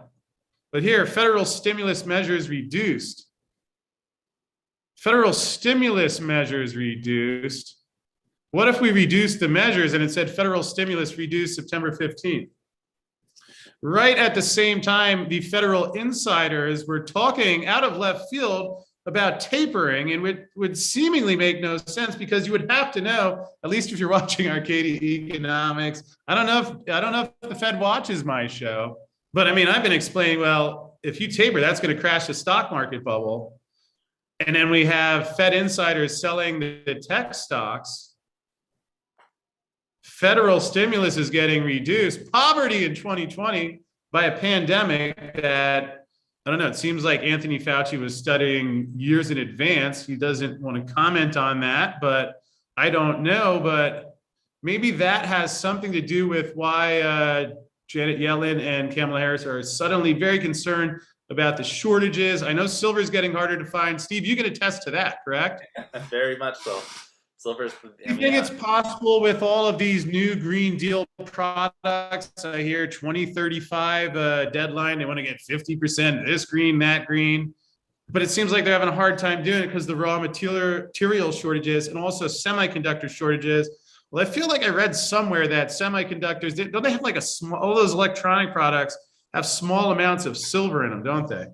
But here, federal stimulus measures reduced. Federal stimulus measures reduced. What if we reduced the measures and it said federal stimulus reduced September 15th? Right at the same time, the federal insiders were talking out of left field about tapering, and would seemingly make no sense because you would have to know, at least if you're watching Arcadia Economics. I don't know if the Fed watches my show, but I've been explaining, well, if you taper, that's going to crash the stock market bubble. And then we have Fed insiders selling the tech stocks. Federal stimulus is getting reduced. Poverty in 2020 by a pandemic that, I don't know, it seems like Anthony Fauci was studying years in advance. He doesn't want to comment on that, but I don't know. But maybe that has something to do with why Janet Yellen and Kamala Harris are suddenly very concerned about the shortages. I know silver is getting harder to find. Steve, you can attest to that, correct? Very much so. Silver's. Do you think it's possible with all of these new Green Deal products? I hear 2035 deadline. They want to get 50% this green, that green. But it seems like they're having a hard time doing it because the raw material shortages and also semiconductor shortages. Well, I feel like I read somewhere that semiconductors, don't they have like all those electronic products have small amounts of silver in them, don't they?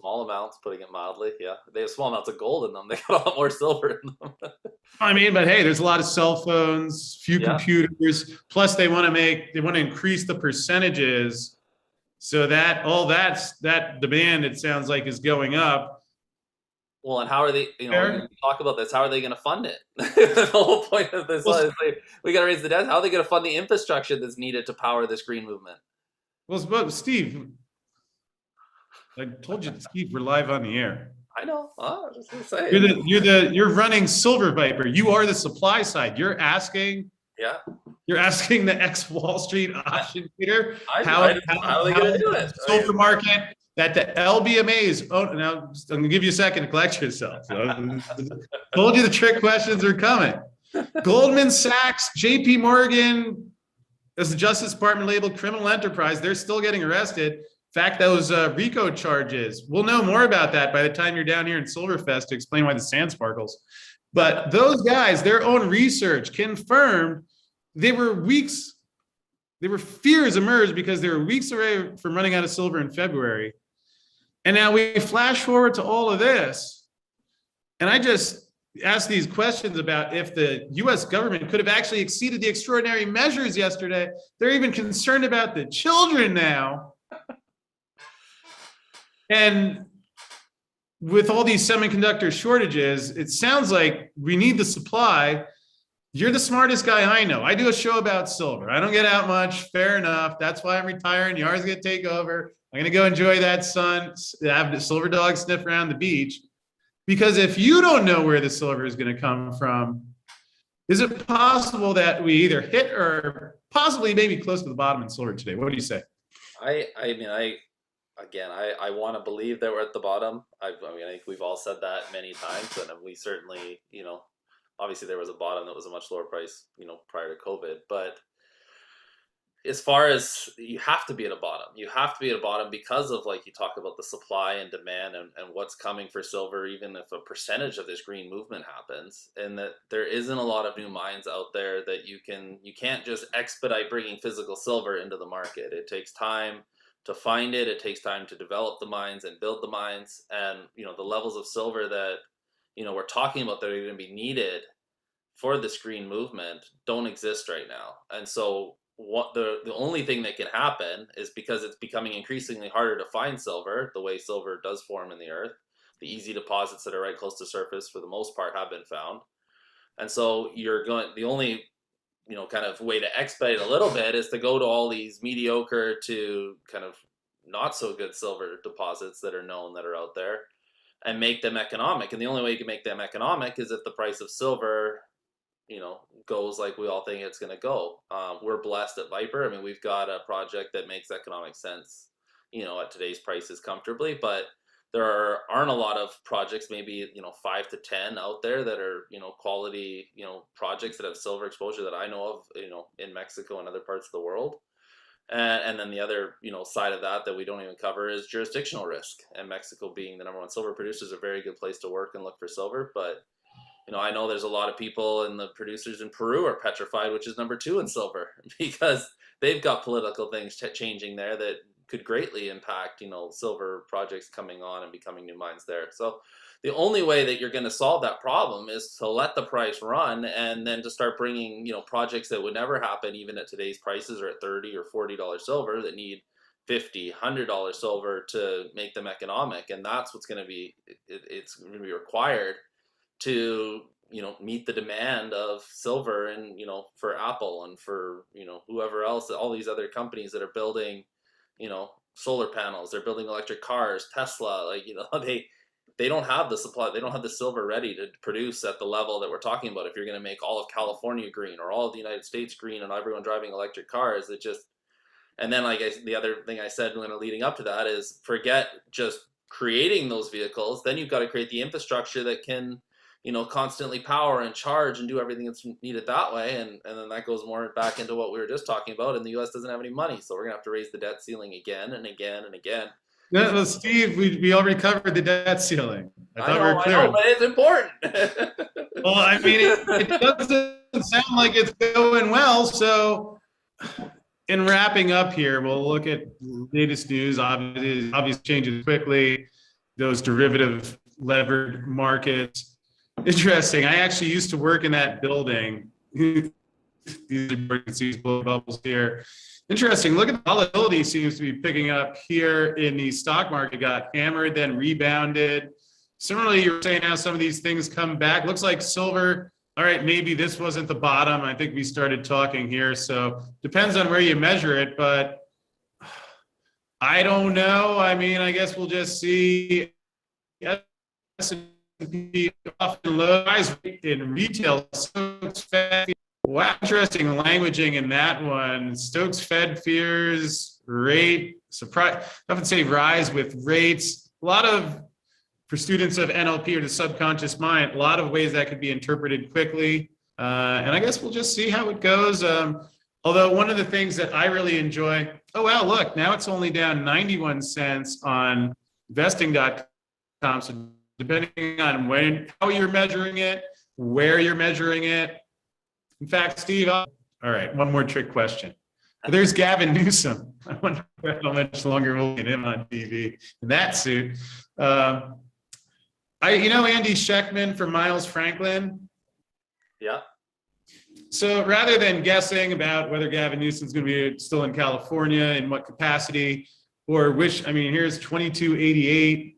Small amounts, putting it mildly. Yeah, they have small amounts of gold in them. They got a lot more silver in them. I mean, but hey, there's a lot of cell phones, few Yeah. computers. Plus, they want to increase the percentages, so that that demand, it sounds like, is going up. Well, and how are they? Fair. We talk about this. How are they going to fund it? The whole point of this Well, is we got to raise the debt. How are they going to fund the infrastructure that's needed to power this green movement? Well, Steve, I told you, Steve, we're live on the air. I know. I was just gonna say. You're running Silver Viper. You are the supply side. You're asking the ex Wall Street option trader how are they going to do it? Silver market that the LBMAs. Oh, now I'm going to give you a second to collect yourself. Told you the trick questions are coming. Goldman Sachs, JP Morgan, as the Justice Department labeled criminal enterprise, they're still getting arrested. In fact, those RICO charges, we'll know more about that by the time you're down here in Silverfest to explain why the sand sparkles. But those guys, their own research confirmed fears emerged because they were weeks away from running out of silver in February. And now we flash forward to all of this. And I just asked these questions about if the US government could have actually exceeded the extraordinary measures yesterday. They're even concerned about the children now. And with all these semiconductor shortages, it sounds like we need the supply. You're the smartest guy I know. I do a show about silver. I don't get out much. Fair enough. That's why I'm retiring. Yar's going to take over. I'm going to go enjoy that sun, have the silver dog sniff around the beach. Because if you don't know where the silver is going to come from, is it possible that we either hit or possibly maybe close to the bottom in silver today? What do you say? I want to believe that we're at the bottom. I think we've all said that many times, and we certainly, obviously there was a bottom that was a much lower price, prior to COVID. But as far as you have to be at a bottom, because of, like you talk about, the supply and demand and what's coming for silver, even if a percentage of this green movement happens, and that there isn't a lot of new mines out there that you can't just expedite bringing physical silver into the market. It takes time to find it. It takes time to develop the mines and build the mines. And, the levels of silver that, we're talking about that are going to be needed for this green movement don't exist right now. And so what the only thing that can happen is, because it's becoming increasingly harder to find silver, the way silver does form in the earth, the easy deposits that are right close to surface for the most part have been found. And so the only kind of way to expedite a little bit is to go to all these mediocre to kind of not so good silver deposits that are known, that are out there, and make them economic. And the only way you can make them economic is if the price of silver, goes like we all think it's going to go. We're blessed at Viper. I mean, we've got a project that makes economic sense, at today's prices comfortably, but there aren't a lot of projects, maybe 5 to 10 out there that are quality projects that have silver exposure that I know of in Mexico and other parts of the world. And then the other side of that we don't even cover is jurisdictional risk. And Mexico, being the #1 silver producer, is a very good place to work and look for silver. But I know there's a lot of people, and the producers in Peru are petrified, which is #2 in silver, because they've got political things changing there that could greatly impact, silver projects coming on and becoming new mines there. So the only way that you're going to solve that problem is to let the price run, and then to start bringing, projects that would never happen even at today's prices, or at $30 or $40 silver, that need $50, $100 silver to make them economic. And that's what's going to be, it's going to be required to meet the demand of silver, and for Apple and for whoever else, all these other companies that are building solar panels, they're building electric cars, Tesla, they don't have the supply, they don't have the silver ready to produce at the level that we're talking about. If you're going to make all of California green, or all of the United States green, and everyone driving electric cars, and then the other thing I said leading up to that is, forget just creating those vehicles, then you've got to create the infrastructure that can constantly power and charge and do everything that's needed that way. And then that goes more back into what we were just talking about. And the US doesn't have any money. So we're going to have to raise the debt ceiling again and again and again. Yeah, well, Steve, we already covered the debt ceiling. I thought we were clear. I know, but it's important. Well, I mean, it doesn't sound like it's going well. So in wrapping up here, we'll look at latest news. Obviously changes quickly. those derivative levered markets. Interesting. I actually used to work in that building. These are these bubbles here. Interesting. Look at the volatility seems to be picking up here in the stock market. Got hammered, then rebounded. Similarly, you're saying how some of these things come back. Looks like silver. All right, maybe this wasn't the bottom. I think we started talking here. So depends on where you measure it, but I don't know. I mean, I guess we'll just see. S&P often lows in retail. Stokes Fed. Wow, interesting languaging in that one. Stokes Fed fears rate surprise. I often say rise with rates. A lot of, for students of NLP or the subconscious mind, a lot of ways that could be interpreted quickly. And I guess we'll just see how it goes. Although one of the things that I really enjoy, oh, wow, look, now it's only down 91 cents on vesting.com. So depending on how you're measuring it, where you're measuring it. In fact, Steve, all right, one more trick question. There's Gavin Newsom. I wonder how much longer we'll get him on TV in that suit. Andy Scheckman from Miles Franklin. Yeah. So rather than guessing about whether Gavin Newsom's going to be still in California, in what capacity, or here's 2288.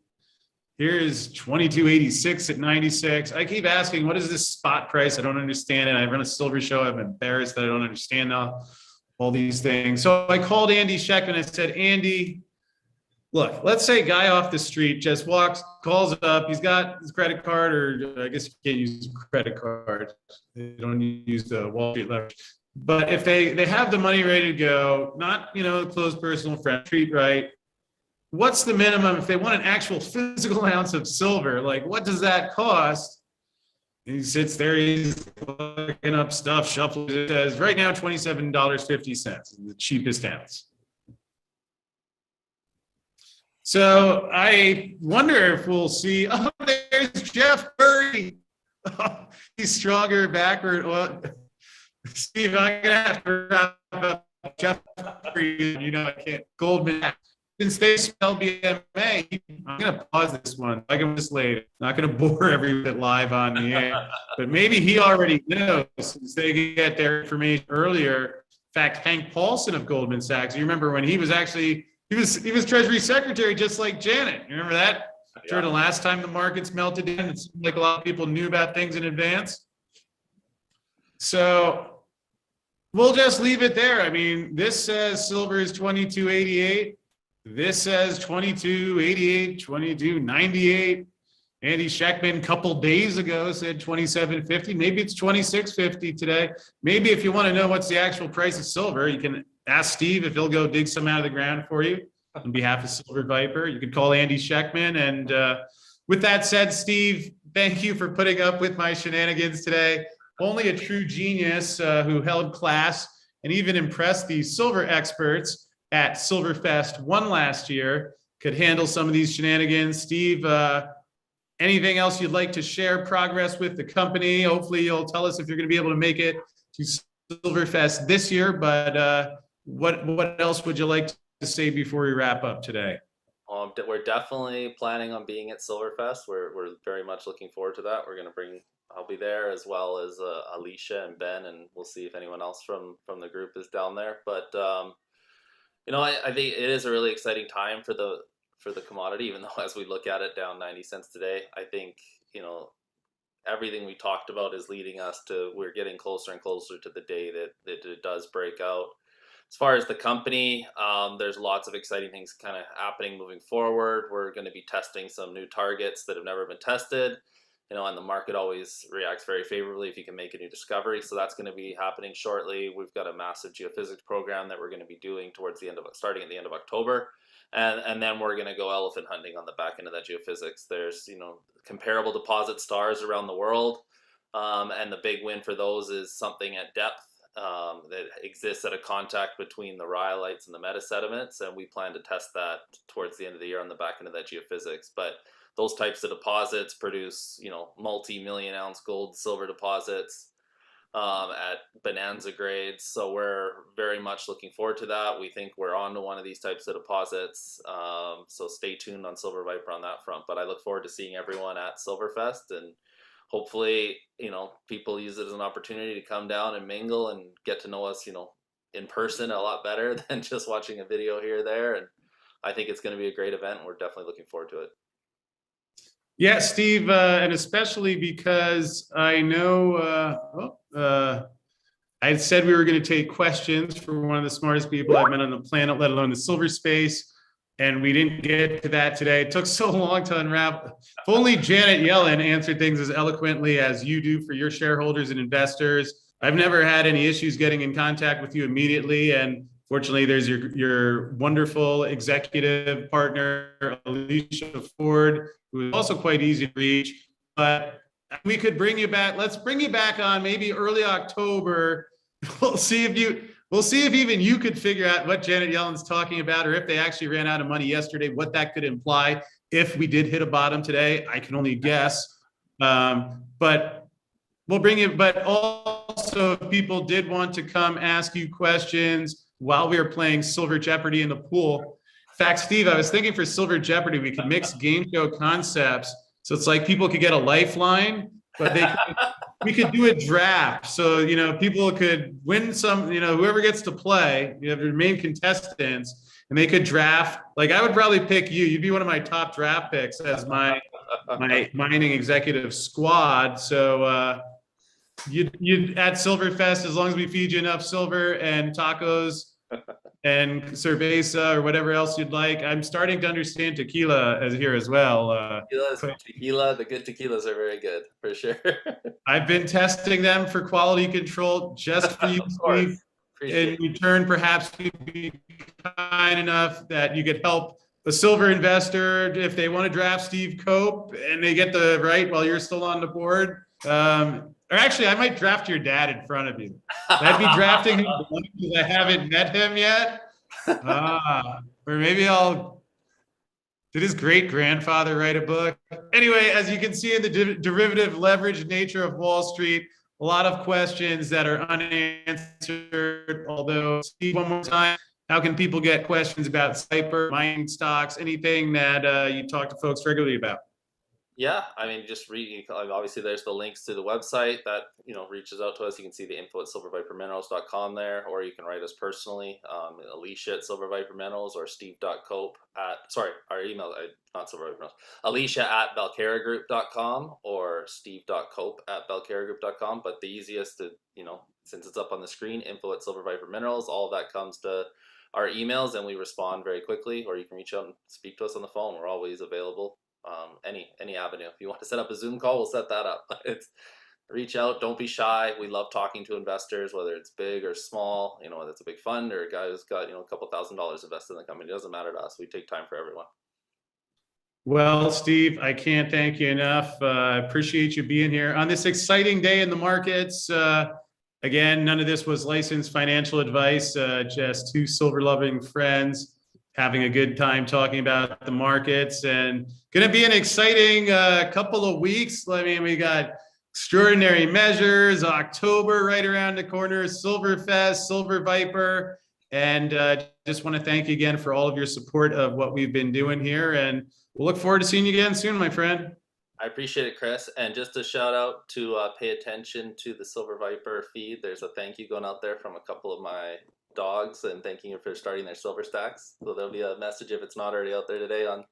Here's 2286 at 96. I keep asking, what is this spot price? I don't understand it. I run a silver show. I'm embarrassed that I don't understand all these things. So I called Andy Scheckman and I said, Andy, look, let's say a guy off the street just calls up. He's got his credit card, or I guess you can't use a credit card. They don't use the Wall Street leverage. But if they have the money ready to go, not, close personal friend, treat right. What's the minimum if they want an actual physical ounce of silver? Like, what does that cost? And he sits there, he's looking up stuff, shuffles. It says right now $27.50, the cheapest ounce. So I wonder if we'll see. Oh, there's Jeff Murray. Oh, he's stronger backward. Well, Steve, I'm gonna have to wrap up Jeff Murray. I can't. Goldman Sachs. Since they spell BMA, I'm going to pause this one. I can just later. Not going to bore everybody live on the air, but maybe he already knows since they can get their information earlier. In fact, Hank Paulson of Goldman Sachs. You remember when he was Treasury Secretary, just like Janet. You remember that? Yeah. Sure, the last time the markets melted in, it seemed like a lot of people knew about things in advance. So we'll just leave it there. I mean, this says silver is 2288. This says 2288, 2298. Andy Scheckman a couple days ago said 2750. Maybe it's 2650 today. Maybe if you want to know what's the actual price of silver, you can ask Steve if he'll go dig some out of the ground for you on behalf of Silver Viper. You could call Andy Scheckman. And with that said, Steve, thank you for putting up with my shenanigans today. Only a true genius who held class and even impressed the silver experts at Silverfest 1 last year could handle some of these shenanigans. Steve, anything else you'd like to share progress with the company? Hopefully you'll tell us if you're going to be able to make it to Silverfest this year, but what else would you like to say before we wrap up today? We're definitely planning on being at Silverfest. We're very much looking forward to that. I'll be there, as well as Alicia and Ben, and we'll see if anyone else from the group is down there. But I think it is a really exciting time for the commodity, even though as we look at it down 90 cents today, I think, everything we talked about is leading us to, we're getting closer and closer to the day that it does break out. As far as the company, there's lots of exciting things kind of happening moving forward. We're going to be testing some new targets that have never been tested. And the market always reacts very favorably if you can make a new discovery. So that's going to be happening shortly. We've got a massive geophysics program that we're going to be doing starting at the end of October. And then we're going to go elephant hunting on the back end of that geophysics. There's, comparable deposit stars around the world. And the big win for those is something at depth that exists at a contact between the rhyolites and the metasediments. And we plan to test that towards the end of the year on the back end of that geophysics. But those types of deposits produce, multi-million ounce gold, silver deposits. at bonanza grades. So we're very much looking forward to that. We think we're on to one of these types of deposits. So stay tuned on Silver Viper on that front. But I look forward to seeing everyone at Silverfest, and hopefully, people use it as an opportunity to come down and mingle and get to know us, in person a lot better than just watching a video here or there. And I think it's going to be a great event. We're definitely looking forward to it. Yeah, Steve, and especially because I know I said we were going to take questions for one of the smartest people I've met on the planet, let alone the silver space, and we didn't get to that today. It took so long to unwrap. If only Janet Yellen answered things as eloquently as you do for your shareholders and investors. I've never had any issues getting in contact with you immediately, and fortunately, there's your wonderful executive partner, Alicia Ford, who is also quite easy to reach. But we could bring you back. Let's bring you back on maybe early October. We'll see if even you could figure out what Janet Yellen's talking about, or if they actually ran out of money yesterday, what that could imply if we did hit a bottom today. I can only guess. But we'll bring you. But also, if people did want to come ask you questions while we were playing Silver Jeopardy in the pool. In fact, Steve, I was thinking for Silver Jeopardy, we could mix game show concepts. So it's like people could get a lifeline, but we could do a draft. So, people could win some, whoever gets to play, you have your main contestants, and they could draft. Like, I would probably pick you. You'd be one of my top draft picks as my mining executive squad. So, you'd at Silverfest, as long as we feed you enough silver and tacos and cerveza or whatever else you'd like. I'm starting to understand tequila here as well. Tequila, the good tequilas are very good, for sure. I've been testing them for quality control just for you, Steve. In return, perhaps you'd be kind enough that you could help a silver investor if they want to draft Steve Cope and they get the right while you're still on the board. Or actually, I might draft your dad in front of you. I'd be drafting him because I haven't met him yet. Or maybe did his great grandfather write a book? Anyway, as you can see in the derivative leverage nature of Wall Street, a lot of questions that are unanswered. Although, Steve, one more time, how can people get questions about cyber, mining stocks, anything that you talk to folks regularly about? Yeah, just read. Obviously, there's the links to the website that reaches out to us. You can see the info at silverviperminerals.com there, or you can write us personally, Alicia at silverviperminerals, or steve.cope our email, not silverviperminerals, Alicia at belcaragroup.com, or steve.cope at belcaragroup.com. But the easiest to, since it's up on the screen, info at silverviperminerals, all of that comes to our emails, and we respond very quickly. Or you can reach out and speak to us on the phone. We're always available. Any avenue. If you want to set up a Zoom call, we'll set that up. Reach out. Don't be shy. We love talking to investors, whether it's big or small, whether it's a big fund or a guy who's got, a couple $1,000s invested in the company. It doesn't matter to us. We take time for everyone. Well, Steve, I can't thank you enough. I appreciate you being here on this exciting day in the markets. Again, none of this was licensed financial advice, just two silver-loving friends having a good time talking about the markets, and going to be an exciting couple of weeks. We got extraordinary measures, October right around the corner, Silverfest, Silver Viper, and just want to thank you again for all of your support of what we've been doing here, and we'll look forward to seeing you again soon, my friend. I appreciate it, Chris. And just a shout out to pay attention to the Silver Viper feed. There's a thank you going out there from a couple of my dogs and thanking you for starting their silver stacks. So there'll be a message, if it's not already out there today, on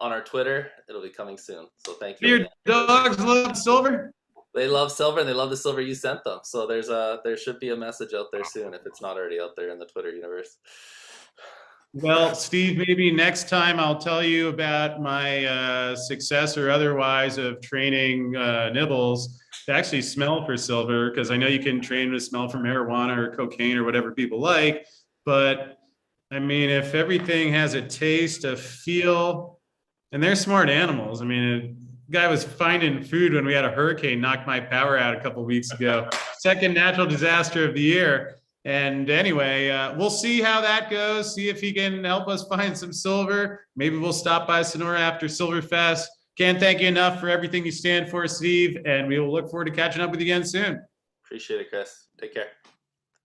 our Twitter. It'll be coming soon. So thank you. Your dogs love silver? They love silver, and they love the silver you sent them. So there should be a message out there soon, if it's not already out there in the Twitter universe. Well, Steve, maybe next time I'll tell you about my success or otherwise of training nibbles to actually smell for silver, because I know you can train to smell for marijuana or cocaine or whatever people like. But if everything has a taste, a feel, and they're smart animals. A guy was finding food when we had a hurricane knock my power out a couple of weeks ago. Second natural disaster of the year. And anyway, we'll see how that goes. See if he can help us find some silver. Maybe we'll stop by Sonora after Silverfest. Can't thank you enough for everything you stand for, Steve. And we will look forward to catching up with you again soon. Appreciate it, Chris. Take care.